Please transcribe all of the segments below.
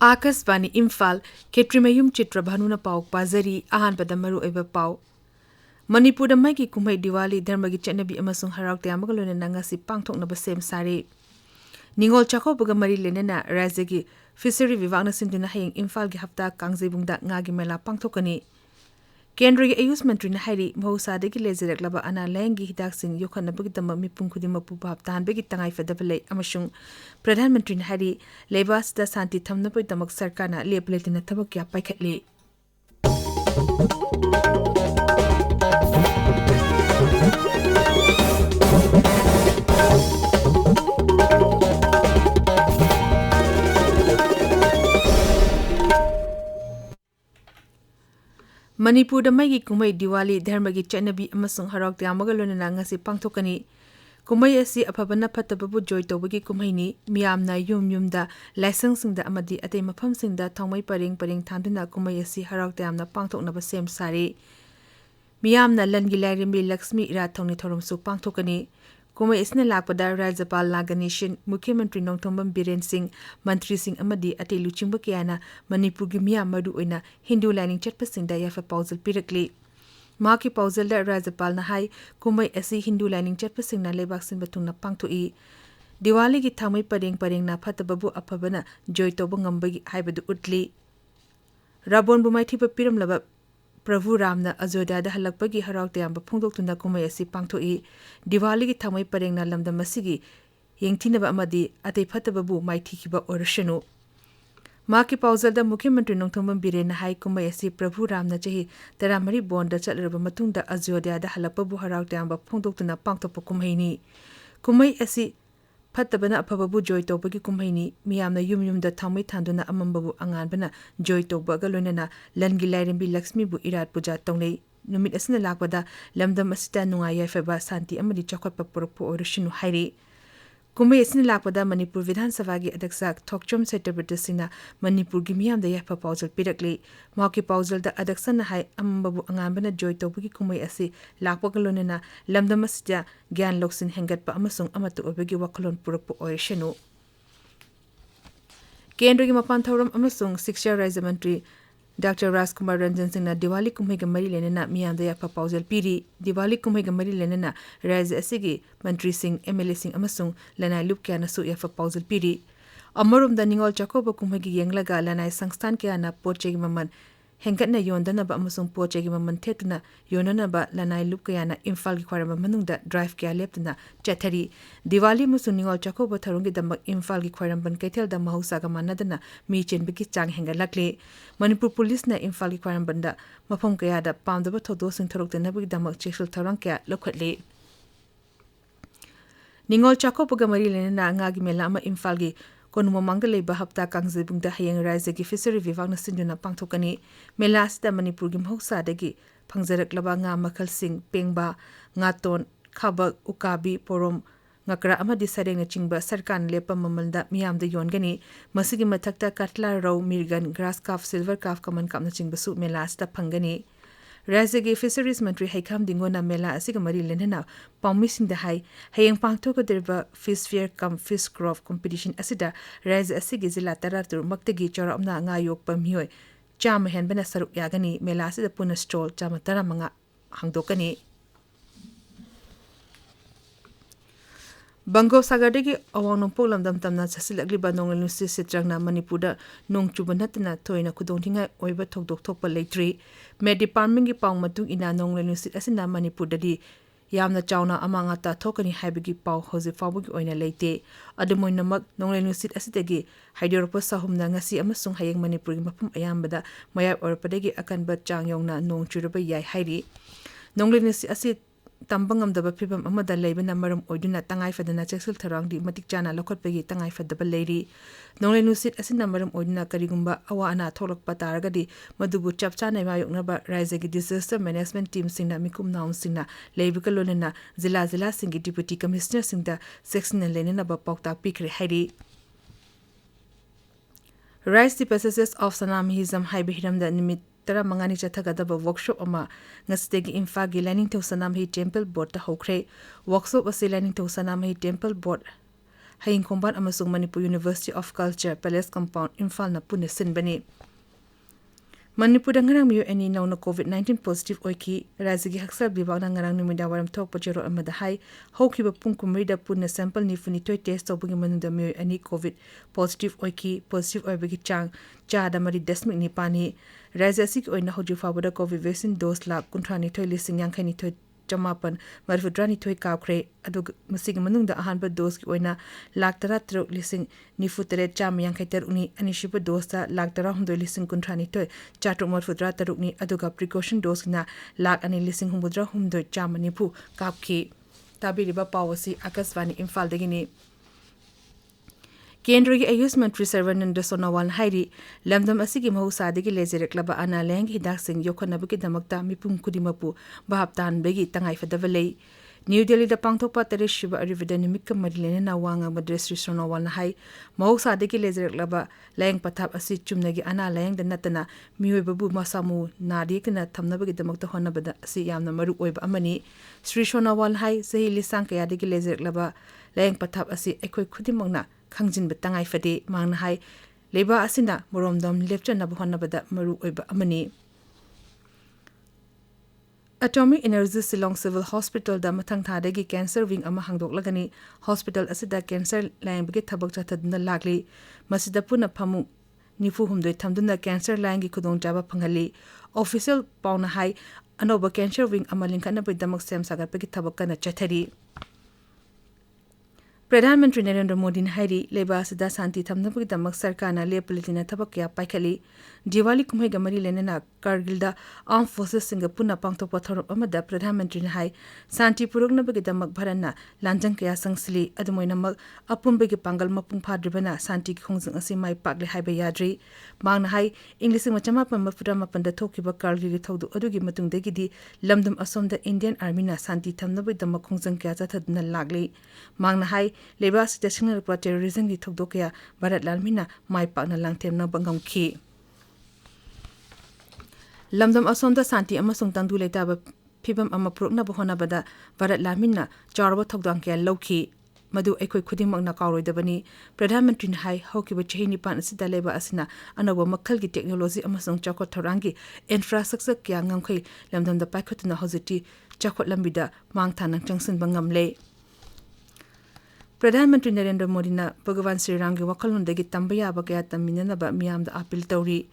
आकाशवाणी इम्फाल केट्रिमयुम चित्रभानु न पाउ पाजरी अहानबद मरु एबा पाउ मणिपुर मई कुमई दिवाली धर्म की चेनबी अमसुंग हराव त्यामग लोनेना ngasi पांगथोकनब सेम सारे निंगोल चाकोबग मरी लेनेना राज्य की फिशरी विभागना सिंधुना हयेंग इम्फाल की हफ्ता कांगजेबुंगदा ngaगी मेला पांगथोकनी केंद्र की आयुष मंत्री ने हाइरी महौसादगी लेजरक्लब अना लैंगी हिदाकसिंग योखनबगीदम मिपुम खुदिमकु भाव तानबगी तंगाई फदबले अमसुंग प्रधानमंत्री ने हाइरी लेबासदा शांति थमनबगीदमक सरकारना लेपलेतिना थबक क्या पाइखटले मणिपुर मई कुमई दिवाली धर्म की चेनबी अमसुंग हराव त्यामग लोनेना ngasi पांगथोकनी कुमई असी अफबना फतबबु जोय तोबगी कुमईनी मियामना युम युमदा लाइसेंसिंगदा अमदी अते मफमसिंगदा थौमई परेंग परेंग थांदुना कुमई असी हराव त्यामना पांगथोकनब सेम सारे मियामना लनगी लाइरेंबी लक्ष्मी इराथौनी थौरमसु पांगथोकनी कुमई इसने लापदा राज्यपाल नागनेशन मुख्यमंत्री नोंथोंबम बीरेन सिंह मंत्री सिंह अमदी अते लुचिंब कियाना मणिपुर की मियाम मरु ओइना हिंदू लाइनिंग चटपसिंगदा याफा पाउजल पिरकली माकी पाउजलदा राज्यपाल ना हाई कुमई असी हिंदू लाइनिंग चटपसिंगना लेबाक सिंबा थुंगना पांगथोई दिवाली की थामई परेंग परेंग ना फतबबु अफबना जोय तोब ngambagi हाइबदु उटली राबोन बुमाइथि पिरमलब प्रभु रामना अयोध्या हलक्पगी हराव त्यामब फोंदोक्तुना कुमई असी पांगथोई दिवाली की थामई परेंगना लमदम मसिगी येंगथिनब अमदी अते फतबबु माइथिखिबा ओरशनु माकी पाउजलदा मुख्यमंत्री नोंथोंबम बीरेन हाई कुमई असी प्रभु रामना चही तरामरी बोंड चलरब मतुंगदा अयोध्या हलक्पबु हराव त्यामब फोंदोक्तुना पांगथोप कुमईनी कुमई असी फतबना अफबबु जोय तोबगी कुमईनी मियामना युम युमदा थामई थांदुना अमंबबु अंगानबना जोय तोबगा लोनेना लनगी लाइरेंबी लक्ष्मीबु इरात पूजा तौनै नुमित असना लाकबदा लमदम असिता नुंगाय याफबा शांति अमदि चौखटप पुरकपु ओरशिनु हाइरी कुमई असना लाकबदा मणिपुर विधानसभा की अध्यक्ष थोकचोम सेटरबटसिना मणिपुर की मियामदा याफा पाउजल पिरकली माकी पाउजलदा अध्यक्षना हाई अमंबबु अंगानबना जोय तोबगी कुमई असी लाकबगा लोनेना लमदम असिता ज्ञान लौसिन हेंगटपा अमसुंग अमतु ओबगी वखलोन पुरकपु ओरशिनु केंद्र की मपान थौरम अमसुंग शिक्षा राज्य मंत्री डॉक्टर राजकुमार रंजन सिंह दिवाली कुमई मरी लेना मियामदा याफा पाउजल पीरी दिवाली कुमई मरी लेना राज्य असिगी मंत्री सिंह एमएलए सिंह अमसुंग लनाई लुप क्यानसु याफा पाउजल पीरी अमरोमदा निंगोल चाकोब कुमई येंगलगा लनाई संस्थान क्याना पोचेगी ममन हेंगटना योंदनब अमसुंग पोचेगी ममन थेतुना योननब लनाई लुप क्याना इम्फाल की ख्वारम मनुंगदा ड्राइव क्या लेपतना चथरी दिवाली मुसुंग निंगोल चाकोब थरुंगी दमक इम्फाल की ख्वारम बन कैथेलदा महौसागा मानदना मी चेनबगी चांग हेंगलकले मणिपुर पुलिस ने इम्फाल की ख्वारम बंदा मफम कयादा पामदब थोदोसिंग थरोक्तनबगी दमक चेक्सुल थौरंग क्या लखटले निंगोल चाकोब मरी लेना ngaगी मेला अमा इम्फाल की कोनुम मंगल लेब हप्ता कांगजेबुंगदा हयेंग राज्य की फिशरी विभागना सिंधुना पांगथोकनी मेला असिदा मणिपुर की महौसादगी फंगजरकलबा nga मखलसिंग पेंगबा ngaton खबक उकाबी पोरोम ngakra amadi sareng chingba sarkan lepam mamalda miyamda yongani masigi mathakta katla row mirgan grass calf silver calf kaman kamna chingbasu mela asta phangani राज्य के फिशरीज मंत्री हैखाम दिंगोना मेला असिग मरी लेना पाउमी सिंह हाई हयेंग पांगथोकदरबा फिश फेयर कम fish crop competition असिदा राज्य असिगी जिला तरातुर मक्तगी चौरामना nga yokpa मियोय चाम हेनबना सरुक यागनी मेला असिदा पुना stall चाम तरामंगा हांगदोकनी बंगोपसागरदगी अवांग नोंपोक लमदम तमना चसिलग्लिबा नोंगल नुसि सित्रंगना मणिपुरदा नोंग चुबा नतना थोइना खुदोंथिंगा ओइबा थोकदोक थोकपा लेट्री मे डिपार्टमेंट की पाउंग मतुंग इना नोंगल नुसि असिना मणिपुरददी यामना चावना अमांगा ता थोकनी हाइबगी पाउ होजे फाउबगी ओइना लेते अदुमोइनमक नोंगल नुसि असिदगी हाइडोरपा साहुमना ngasi अमसुंग हयेंग मणिपुरगी मफम अयामबदा मयाब ओरपदगी अकनबा चांग योंगना नोंग चुरबा याय हाइरी नोंगल नुसि असि तंबंगमदब फिबम अमदा लेबना मरम ओइदुना तंगाई फदना चेक्सुल थरांगदी मतिक चाना लखटपगी तंगाई फदब लेरी नोंगले नुसित असिना मरम ओइदुना करिगुंबा अवा अना थोलकपा तारगदी मदुबु चपचाना मायोगनबा राज्य की डिजास्टर मैनेजमेंट टीम सिंगना मिकुम नाउन सिंगना लेबिका लोनना जिला सिंगी डिप्यूटी कमिश्नर सिंगदा सेक्शन लेननबा पाउता पिखरे हाइरी raise the passages of Sanam Hijam हाइबे हिरमदा निमित तरा मंगानी चथगदब वर्कशॉप अमा ngastegi imphal gi lining to sanam hi temple board ta hokre workshop ase lining to sanam hi temple board Haying Khomban amasung Manipur University of Culture Palace Compound Imphal na punna sinbani. Manipur ngarang miyo ani nauna COVID-19 positive oiki rajigi haksal bibag na ngarang numida waram thok pachero amada hai hokiba pungkumrida punna sample ni funi toy test tobugi manunda miyo ani COVID positive oiki positive oibagi chang chada mari desmik ni pani rajasik oina hoju fawada COVID vaccine dose la kuntrani toy lising yang khani toy Jamapan Marfudrani Toy Kakre Adug Musig Manung the Ahanba dose oina Lactara through lising Nifutere Jam Yankater Uni Anishipa dosa Lactara Hundo lising Kuntrani Toy Chatu Marfudra Tarukni Aduga precaution dose na Lac and lising Humudra Humdo Jamanipu Kapki Tabiriba Policy Akasvani Imphal Degini Kendra Ayus Mantri Servananda Sonawan Hairi, Lamdam Asigi Mahusadi Lezer Club Anna Lang Hidaxing Yokonabuki Damakta Mipum Kudimapu, Bahaptan Begi Tangai for the Valley. New Delhi the Pangto Patari Shiva Rividanimika Madilena Wanga Madres Sonawan Hai, Mahusadi Lezer Club, Lang Patap Asi Chumnagi Anna Lang the Natana, Muebabu Masamu, Nadikana Tamnabaki Damakta Honabada Siam Namaru Web Amani, Sri Sonawan Hai, Sahi Lisanka Yadiki Lezer Club, Lang Patap Asi Equi Kudimogna. Kangjin Batangai Fade, Manhai, Leba Asina, Moromdom, Lieutenant Nabuhanabada, Maru Oba Amani. Atomic Energy Silong Civil Hospital, the Matang Tadegi Cancer Wing Amahangdok Lagani, Hospital Asida Cancer Lang Bigit Tabakatadna Lagli, Masidapuna Pamu, Nifuhum de Tamduna Cancer Langi Kudong Java Pangali, Official Pauna High, Anoba Cancer Wing Amalinkana with Damak Sam Sagapaki Tabakana Chatari. Pradhanmantri Narendra Modi Hairi Leba Sida Santi Tamnapuki Damak Sarkana Lepolitina Tabakya Paikali Diwali Kumhe Gamari Lenena Kargilda Armed Forces Singapuna Pangto Pathor Amada Pradhanmantri Hai Santi Purugnabuki Damak Bharana Lanjang Kaya Sangsli Adumoinamak Apumbegi Pangal Mapung Padribana Santi Kongzang Asimai Pakli Haiba Yadri Mang Hai English Machamapa Mafudama Panda Tokiba Kargi Todu Adugi Matung Degidi Lamdam Asom the Indian Army na Santi Tamnabuki Damak Kongzang Kaya Zatadna Lagli Mang Hai Lebas the signal for terrorism di Tokdokia, Barat Lalmina, my partner Langtem na Bangam Ki. Lamdam Asonda Santi Amasung Tandule Daba Pibam Amapruk na Bohona Bada, Barat Lalmina, Jarwa Tokdankia Loki, Madu Equi Kudimang Nakaro Dabani, Pradhanmantri Hai, Hoki Chahini Pan Sida Leba Asina, Anawa Makalgi technology Amasung Chakot Tarangi, infrastructure Kyangam Lamdam the Pakut na Hositi, Chakot Lambida, Mangtan and Junction Bangamle. Pradhanmantri Narendra Modi na Bhagavan Sri Rangi Wakalundagi Tambaya Bagaya Taminanaba Miam the Apil Tauri.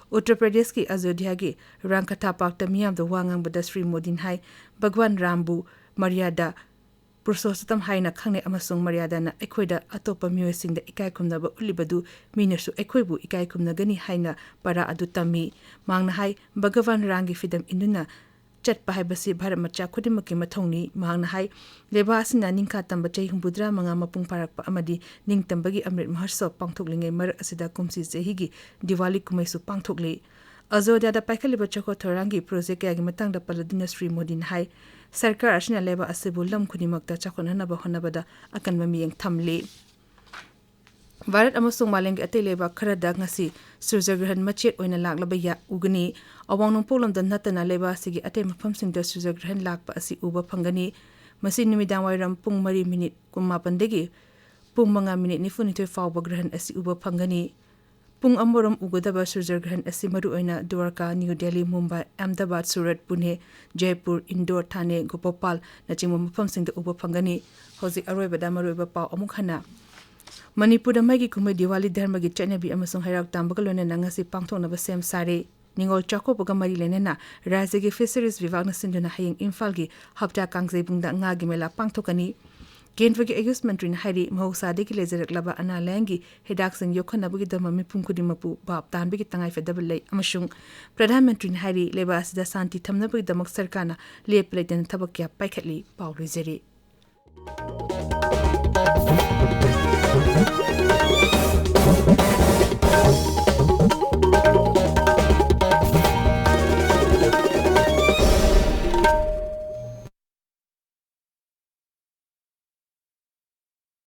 Uttar Pradesh ki Azodhya gi Rankata Park the Miam the Wangang Bada Sri Modi Hai Bhagwan Rambu Maryada Pursosatam Haina Kane Amasung Maryada na Equida Atopa Muesing the Ikaikum Naba Ulibadu Minasu Equibu Ikaikum Nagani Haina Para Adutami Mang Hai Bhagavan Rangi Fidam Induna Chat Pahibasi Bharamacha Kudimaki Matoni, Manghai, Lebasina Ninka Tambachai Humbudra, Mangama Pung Parak Amadi, Ning Tambagi Amrit Maharso, Pangtokling, Mer Asida Kumsi Zehigi, Diwali Kumesu Pangtokli. Azoda the Pakaliba Choko Torangi, Proseka Matang the Paladina Sri Modin Hai, Sarkar Ashna Leba Asibulam Kudimakta Chakonana Bahonabada, Akanmami and Tamli. Varat Amasung Maling at Teleba Karada Ngasi, Suzagran Machet oina lag labaya ugani, awang nung polam dan natana leba sige ate mapamsing da Suzagran lag pa asi uba pangani, masin numidang wairam pung mari minute kumapandegi, pung mga minute ni funito fawbagrahan asi uba pangani, pung amoram ugodaba Suzagran asi maru oina Dwarka, New Delhi, Mumbai, Ahmedabad, Surat, Pune, Jaipur, Indore, Thane, Gopal, na chimum mapamsing da uba pangani, hozi arweba da maruba pa amukhana. Manipur Magi Kume Diwali Dharmagi Chanabi Amasung Hirak Tambakalona Nangasi Pangtona Basem Sare, Ningol Chako Bogamari Lenena, Razigi Fisheries Vivagna Sinduna Haying Infalgi, Hapta Kangze Bunda Ngagimela Pangtokani, Gainvagi Agus Mantrin Hari, Mosa Dikilezerek Laba Anna Langi, Hidaxing Yokanabugi Damami Punkudimapu, Bab Tanbigi Tangai Fedabale, Amashung, Pradhanmantri Hari, Lebas da Santi Tamnabugi Damak Sarkana, Leplate and Tabakia Paikatli, Paul Rizeri.